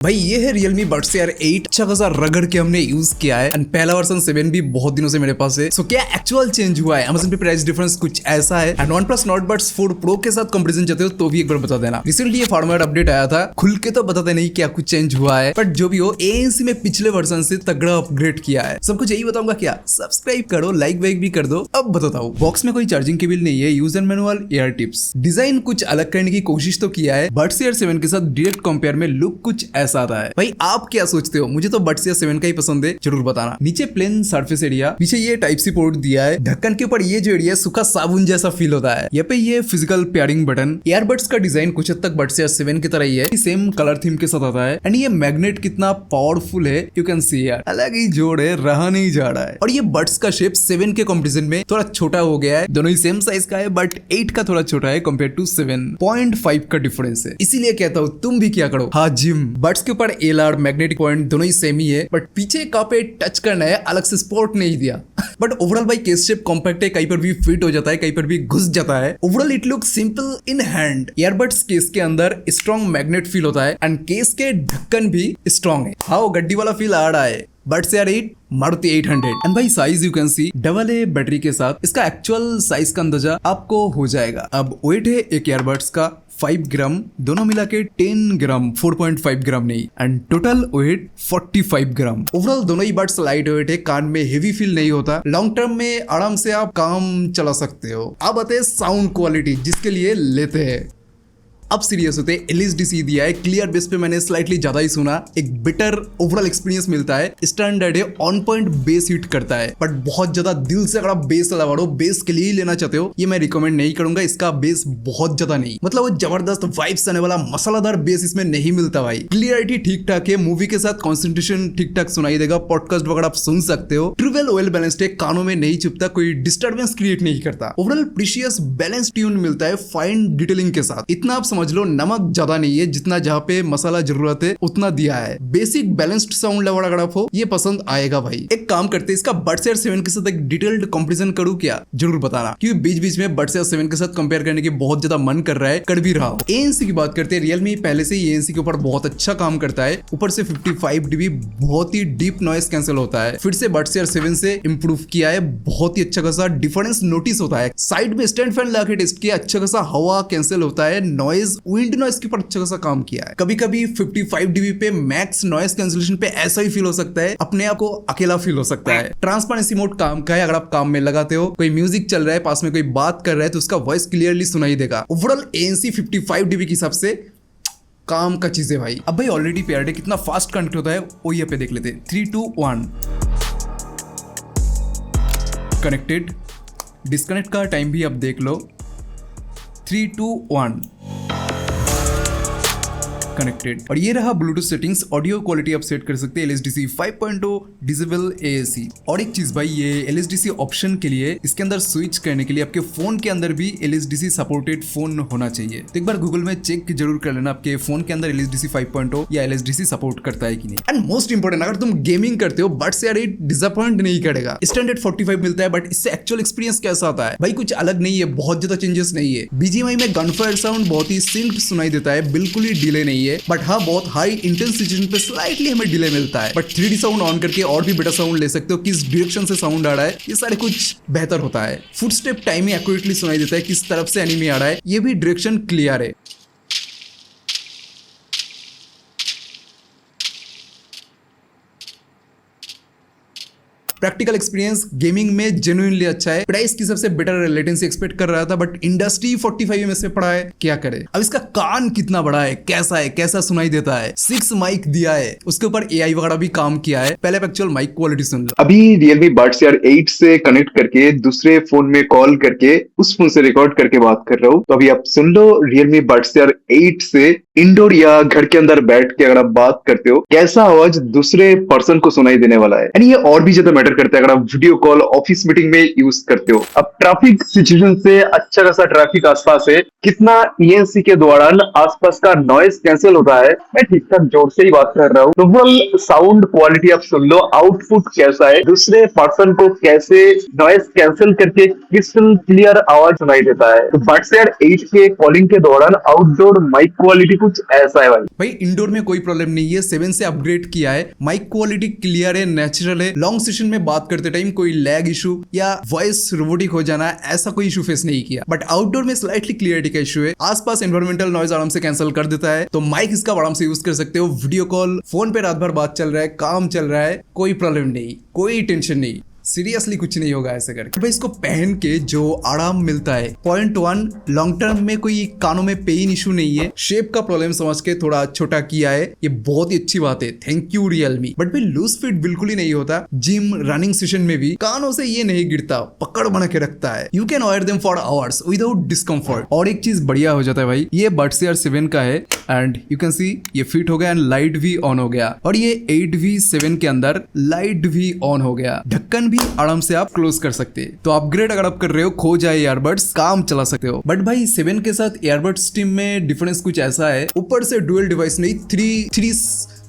भाई ये है Realme Buds Air 8। अच्छा खासा रगड़ के हमने यूज किया है एंड पहला वर्जन 7 भी बहुत दिनों से मेरे पास है। सो क्या एक्चुअल चेंज हुआ है Amazon पे प्राइस डिफरेंस कुछ ऐसा है and OnePlus Nord Buds 4 Pro के साथ कंपैरिजन चाहते हो तो भी एक बार बता देना। रिसेंटली ये फॉर्मेट अपडेट आया था, खुल के तो बताते नहीं क्या कुछ चेंज हुआ है, बट जो भी हो ANC में पिछले वर्जन से तगड़ा अपग्रेड किया है। सब कुछ यही बताऊंगा क्या, सब्सक्राइब करो, लाइक वाइक भी कर दो। अब बताता हूँ। बॉक्स में कोई चार्जिंग केबल नहीं है, user manual, air tips, design कुछ अलग करने की कोशिश तो किया है। Buds Air 7 के साथ डायरेक्ट कंपेयर में लुक कुछ ऐसा आता है। भाई आप क्या सोचते हो? मुझे तो Buds Air 7 का ही पसंद है, जरूर बताना। नीचे प्लेन सरफेस एरिया, पीछे ये टाइप सी पोर्ट दिया है, ढक्कन के ऊपर ये जो एरिया सूखा साबुन जैसा फील होता है। यहाँ पे ये फिजिकल पेयरिंग बटन। ईयरबड्स का डिजाइन कुछ हद तक Buds Air 7 की तरह ही है, सेम कलर थीम के साथ आता है एंड ये मैग्नेट कितना पावरफुल है यू कैन सी यार, अलग ही जोड़ है, रहा नहीं जा रहा है। और ये बड्स का शेप 7 के कंपैरिजन में थोड़ा छोटा हो गया है, दोनों ही सेम साइज का है बट 8 का थोड़ा छोटा है कंपेयर टू 7.5 का डिफरेंस है। इसीलिए कहता हूँ तुम भी क्या करो, हाँ जिम। बड्स के ऊपर एलआर मैग्नेटिक पॉइंट दोनों ही सेम ही है, बट पीछे का पे टच करना है, अलग से स्पॉट नहीं दिया। बट ओवरऑल भाई केस शेप कॉम्पैक्ट है, कहीं पर भी फिट हो जाता है, कहीं पर भी घुस जाता है। Overall it look simple in hand. Earbuds case के अंदर स्ट्रॉन्ग मैग्नेट फील होता है एंड केस के ढक्कन भी स्ट्रॉन्ग है। हाँ गड्डी वाला फील आ रहा है। Buds Air 8 मारुति 800 एंड भाई size you can see double A battery के साथ इसका एक्चुअल साइज का अंदाजा आपको हो जाएगा। अब वेट है एक ईयरबड्स का 5 ग्राम, दोनों मिला के 10 ग्राम, 4.5 ग्राम नहीं, and total weight 45 gram. Overall दोनों ही बड्स लाइट वेट है, कान में हेवी फील नहीं होता, लॉन्ग टर्म में आराम से आप काम चला सकते हो। अब आते हैं साउंड क्वालिटी जिसके लिए लेते हैं। अब सीरियस होते हैं, LSDC दिया है, क्लियर बेस पे मैंने स्लाइटली ज्यादा ही सुना, एक बेटर ओवरऑल एक्सपीरियंस मिलता है। स्टैंडर्ड है, ऑन पॉइंट बेस हिट करता है, बट बहुत ज्यादा दिल से अगर आप बेस लगा बेस के लिए ही लेना चाहते हो, ये मैं रिकमेंड नहीं करूंगा। इसका बेस बहुत ज्यादा नहीं, मतलब वो जबरदस्त वाइब्स आने वाला मसालादार बेस इसमें नहीं मिलता भाई। क्लियरिटी ठीक ठाक है, मूवी के साथ कॉन्सेंट्रेशन ठीक ठाक सुनाई देगा, पॉडकास्ट वगैरह आप सुन सकते हो। ट्रिवेल वेल बैलेंस्ड है, कानों में नहीं चुभता, कोई डिस्टर्बेंस क्रिएट नहीं करता। ओवरऑल प्रीशियस बैलेंस ट्यून मिलता है फाइन डिटेलिंग के साथ। इतना आप समझ लो, नमक ज्यादा नहीं है, जितना जहाँ पे मसाला जरूरत है उतना दिया है। बेसिक बैलेंस्ड साउंड लेवल अगर आप हो, ये पसंद आएगा भाई। एक काम करते हैं, इसका Buds Air 7 के साथ एक डिटेल्ड कंपैरिजन करूं क्या, जरूर बताना, क्योंकि बीच बीच में Buds Air 7 के साथ कंपेयर करने की बहुत ज्यादा मन कर रहा है, कर भी रहा हूं। ANC की बात करते हैं, Realme पहले से ही ANC के ऊपर बहुत अच्छा काम करता है। ऊपर से 55 dB बहुत ही डीप नॉइस कैंसिल होता है। फिर से Buds Air 7 से इंप्रूव किया है, बहुत ही अच्छा खासा डिफरेंस नोटिस होता है। साइड में स्टैंड फैन लाके टेस्ट किया, अच्छा खासा हवा कैंसिल होता है, नॉइज विंड नॉइस के ऊपर अच्छा खासा काम किया है। कभी कभी 55 dB पे मैक्स नॉइस कैंसिलेशन पे ऐसा ही फील हो सकता है, अपने आप को अकेला फील हो सकता है। ट्रांसपेरेंसी मोड काम का है, अगर आप काम में लगाते हो, कोई म्यूजिक चल रहा है, पास में कोई बात कर रहा है तो उसका वॉइस क्लियरली सुनाई देगा। ओवरऑल ANC 55 dB के हिसाब से काम का चीज है भाई। अब भाई ऑलरेडी पेयर्ड है, कितना फास्ट कनेक्ट होता है वो यहाँ पे देख लेते हैं। 3 2 1 कनेक्टेड। डिस्कनेक्ट का टाइम भी अब देख लो, 3 2 1 कनेक्टेड। और ये रहा ब्लूटूथ सेटिंग्स। ऑडियो क्वालिटी आप सेट कर सकते हैं LSDC 5.0 डिसेबल AAC। और एक चीज भाई, ये LSDC ऑप्शन के लिए इसके अंदर स्विच करने के लिए आपके फोन के अंदर भी LSDC सपोर्टेड फोन होना चाहिए। तो एक बार गूगल में चेक जरूर कर लेना आपके फोन के अंदर LSDC 5.0 या LSDC सपोर्ट करता है कि नहीं। एंड मोस्ट इंपोर्टेंट, अगर तुम गेमिंग करते हो, Buds Air 8 डिसअपॉइंट नहीं करेगा। स्टैंडर्ड 45 मिलता है, बट इससे एक्चुअल एक्सपीरियंस कैसा आता है भाई, कुछ अलग नहीं है, बहुत ज्यादा चेंजेस नहीं है। BGMI में गनफायर साउंड बहुत ही सिंक्ड सुनाई देता है, बिल्कुल ही डिले नहीं है, बट हाँ बहुत हाई इंटेंस सिचुएशन पे स्लाइटली हमें डिले मिलता है। बट 3D साउंड ऑन करके और भी बेटर साउंड ले सकते हो, किस डायरेक्शन से साउंड आ रहा है, ये सारे कुछ बेहतर होता है। फुटस्टेप टाइमिंग एक्यूरेटली सुनाई देता है, किस तरफ से एनिमी आ रहा है, ये भी डायरेक्शन क्लियर है। प्रैक्टिकल एक्सपीरियंस गेमिंग में जेन्युइनली अच्छा है। प्राइस की सबसे बेटर लेटेंसी एक्सपेक्ट कर रहा था, बट इंडस्ट्री 45 में से पड़ा है, क्या करे। अब इसका कान कितना बड़ा है, कैसा सुनाई देता है। 6 माइक दिया है, उसके ऊपर AI वगैरह भी काम किया है। पहले एक्चुअल माइक क्वालिटी सुन लो। अभी Realme Buds Air 8 से कनेक्ट करके दूसरे फोन में कॉल करके उस फोन से रिकॉर्ड करके बात कर रहा हूँ, तो अभी आप सुन लो Realme Buds Air 8 से इंडोर या घर के अंदर बैठ के अगर आप बात करते हो, कैसा आवाज दूसरे पर्सन को सुनाई देने वाला है। एंड ये और भी ज्यादा मैटर करता है अगर आप वीडियो कॉल ऑफिस मीटिंग में यूज करते हो। अब ट्रैफिक सिचुएशन से अच्छा खासा ट्रैफिक आसपास है, कितना ENC के दौरान आसपास का नॉइज कैंसिल होता है, मैं ठीक ठाक जोर से ही बात कर रहा हूँ। तो वो साउंड क्वालिटी आप सुन लो, आउटपुट कैसा है, दूसरे पर्सन को कैसे नॉइज कैंसिल करके क्रिस्टल क्लियर आवाज सुनाई देता है। तो Buds Air 8 के कॉलिंग के दौरान आउटडोर माइक क्वालिटी कुछ कुछ ऐसा है भाई। इंडोर में कोई प्रॉब्लम नहीं है, 7 से अपग्रेड किया है, माइक क्वालिटी क्लियर है, नेचुरल है, लॉन्ग सेशन में बात करते टाइम कोई लैग इशू या वॉइस रोबोटिक हो जाना ऐसा कोई इशू फेस नहीं किया। बट आउटडोर में स्लाइटली क्लियरिटी का इशू है, आसपास एनवायरमेंटल नॉइज आराम से कैंसिल कर देता है, तो माइक इसका आराम से यूज कर सकते हो। वीडियो कॉल, फोन पे रात भर बात चल रहा है, काम चल रहा है, कोई प्रॉब्लम नहीं, कोई टेंशन नहीं, सीरियसली कुछ नहीं होगा ऐसे करके। भाई इसको पहन के जो आराम मिलता है, पॉइंट 1 लॉन्ग टर्म में कोई कानों में पेन इशू नहीं है, शेप का प्रॉब्लम समझ के थोड़ा छोटा किया है, ये बहुत ही अच्छी बात है, थैंक यू रियलमी। बट भाई लूज फिट बिल्कुल ही नहीं होता, जिम रनिंग सेशन में भी कानों से ये नहीं गिरता, पकड़ बना के रखता है, you can wear them for hours without discomfort. और एक चीज बढ़िया हो जाता है भाई, ये बड्स एयर 7 का है एंड यू कैन सी ये फिट हो गया एंड लाइट भी ऑन हो गया, और ये 8V7 के अंदर लाइट भी ऑन हो गया, ढक्कन भी आराम से आप क्लोज कर सकते हैं। तो अपग्रेड अगर आप कर रहे हो, खो जाए ईयरबड्स, काम चला सकते हो। बट भाई 7 के साथ ईयरबड्स टीम में डिफरेंस कुछ ऐसा है, ऊपर से डुअल डिवाइस नहीं, थ्री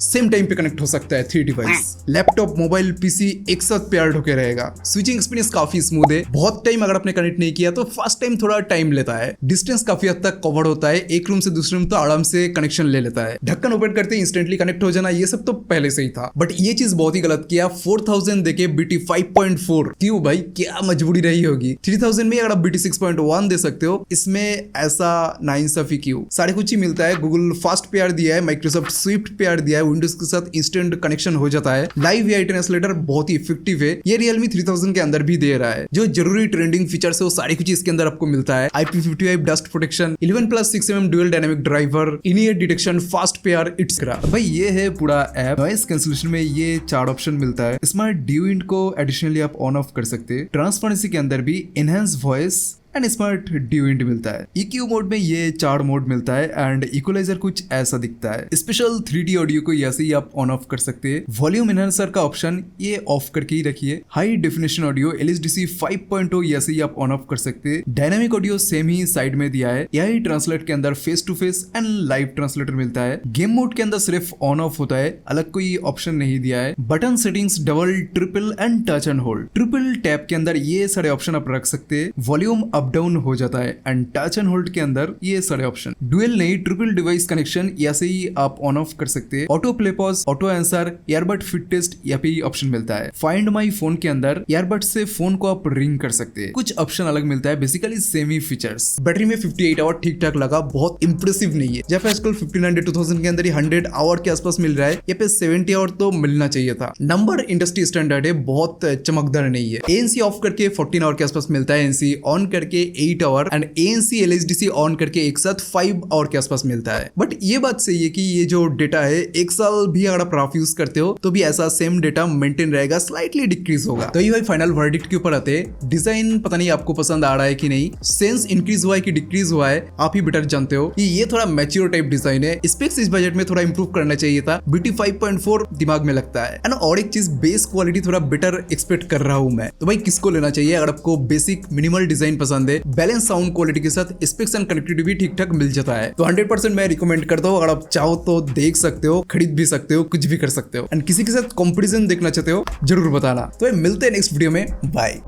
सेम टाइम पे कनेक्ट हो सकता है, 3 डिवाइस, लैपटॉप, मोबाइल, पीसी एक साथ पेयर्ड होके रहेगा। स्विचिंग एक्सपीरियंस काफी स्मूथ है, बहुत टाइम अगर आपने कनेक्ट नहीं किया तो फर्स्ट टाइम थोड़ा टाइम लेता है, डिस्टेंस काफी हद तक कवर होता है, एक रूम से दूसरे रूम तो आराम से कनेक्शन ले लेता है, ढक्कन ओपन करते इंस्टेंटली कनेक्ट हो जाना, ये सब तो पहले से ही था। बट ये चीज बहुत ही गलत किया, 4000 देके BT 5.4, क्यों भाई, क्या मजबूरी रही होगी? 3000 में अगर आप BT 6.1 दे सकते हो, इसमें ऐसा नाइंसाफी क्यों? सारे कुछ ही मिलता है, गूगल फास्ट पेयर दिया है, माइक्रोसॉफ्ट स्विफ्ट पेयर दिया है, विंडोज के साथ इंस्टेंट कनेक्शन हो जाता है, लाइव AI ट्रांसलेटर बहुत ही इफेक्टिव है, ये Realme 3000 के अंदर भी दे रहा है, जो जरूरी ट्रेंडिंग फीचर्स है वो सारी कुछ इसके अंदर आपको मिलता है, IP55 dust protection, 11+6mm dual dynamic driver, इन-ईयर डिटेक्शन, फास्ट पेयर, इट्सेट्रा। भाई ये है पूरा ऐप। नॉइस कैंसिलेशन में ये 4 ऑप्शन मिलता है, स्मार्ट ड्यू इंट को एडिशनली आप ऑन ऑफ कर सकते हैं, ट्रांसपेरेंसी के अंदर भी enhance voice and smart due int मिलता है, EQ मोड में ये 4 मोड मिलता है एंड इक्वलाइजर कुछ ऐसा दिखता है, स्पेशल 3D ऑडियो को ऐसे ही आप ऑन ऑफ कर सकते हैं, वॉल्यूम एनहांसर का ऑप्शन ये ऑफ करके ही रखिए, हाई डेफिनेशन ऑडियो LSDC 5.0 ऐसे ही आप ऑन ऑफ कर सकते हैं, डायनामिक ऑडियो सेम ही साइड में दिया है, AI ट्रांसलेट के अंदर face to face and live translator मिलता है, गेम मोड के अंदर सिर्फ ऑन ऑफ होता है, अलग कोई ऑप्शन नहीं दिया है, button settings double, triple and touch and hold, triple tap के अंदर ये सारे ऑप्शन आप रख सकते हैं, वॉल्यूम अप डाउन हो जाता है एंड टच एंड होल्ड के अंदर ये सारे ऑप्शन, डुअल नहीं ट्रिपल डिवाइस कनेक्शन ऐसे ही आप ऑन ऑफ कर सकते हैं, auto play pause, auto answer, earbud fit test यहाँ पे ऑप्शन मिलता है, फाइंड माई फोन के अंदर ईयरबड से फोन को आप रिंग कर सकते हैं, कुछ ऑप्शन अलग मिलता है, बेसिकली सेम ही फीचर्स। बैटरी में 58 आवर ठीक ठाक लगा, बहुत इंप्रेसिव नहीं है, जब आजकल 1500 2000 के अंदर ही 100 आवर के आसपास मिल रहा है, यहाँ पे 70 आवर तो मिलना चाहिए था। नंबर इंडस्ट्री स्टैंडर्ड है, बहुत चमकदार नहीं है। ANC ऑफ करके 14 आवर के आसपास मिलता है, ANC ऑन करके 8 our and ANC LSDC on करके एक साथ 5 आवर के आसपास मिलता है। बट ये बात सही है कि ये जो डेटा है 1 साल भी अगर आप रफ यूज करते हो तो भी ऐसा सेम डेटा मेंटेन रहेगा, स्लाइटली डिक्रीज होगा। तो ये भाई फाइनल वर्डिक्ट के ऊपर आते हैं, डिजाइन पता नहीं आपको पसंद आ रहा है कि नहीं, सेंस इंक्रीज हुआ है कि डिक्रीज हुआ है, आप ही बेटर जानते हो कि ये थोड़ा मैच्योर टाइप डिजाइन है, स्पेक्स इस बजट में थोड़ा इंप्रूव करना चाहिए था, BT 5.4 दिमाग में लगता है ना। और एक चीज, बेस क्वालिटी थोड़ा बेटर एक्सपेक्ट कर रहा हूं मैं, तो भाई किसको लेना चाहिए? अगर आपको बेसिक मिनिमल डिजाइन पसंद है, बैलेंस साउंड क्वालिटी के साथ स्पेक्स एंड कनेक्टिविटी भी ठीक ठाक मिल जाता है, तो 100% मैं रिकमेंड करता हूँ। अगर आप चाहो तो देख सकते हो, खरीद भी सकते हो, कुछ भी कर सकते हो, एंड किसी के साथ कंपैरिजन देखना चाहते हो जरूर बताना। तो मिलते हैं नेक्स्ट वीडियो में, बाय।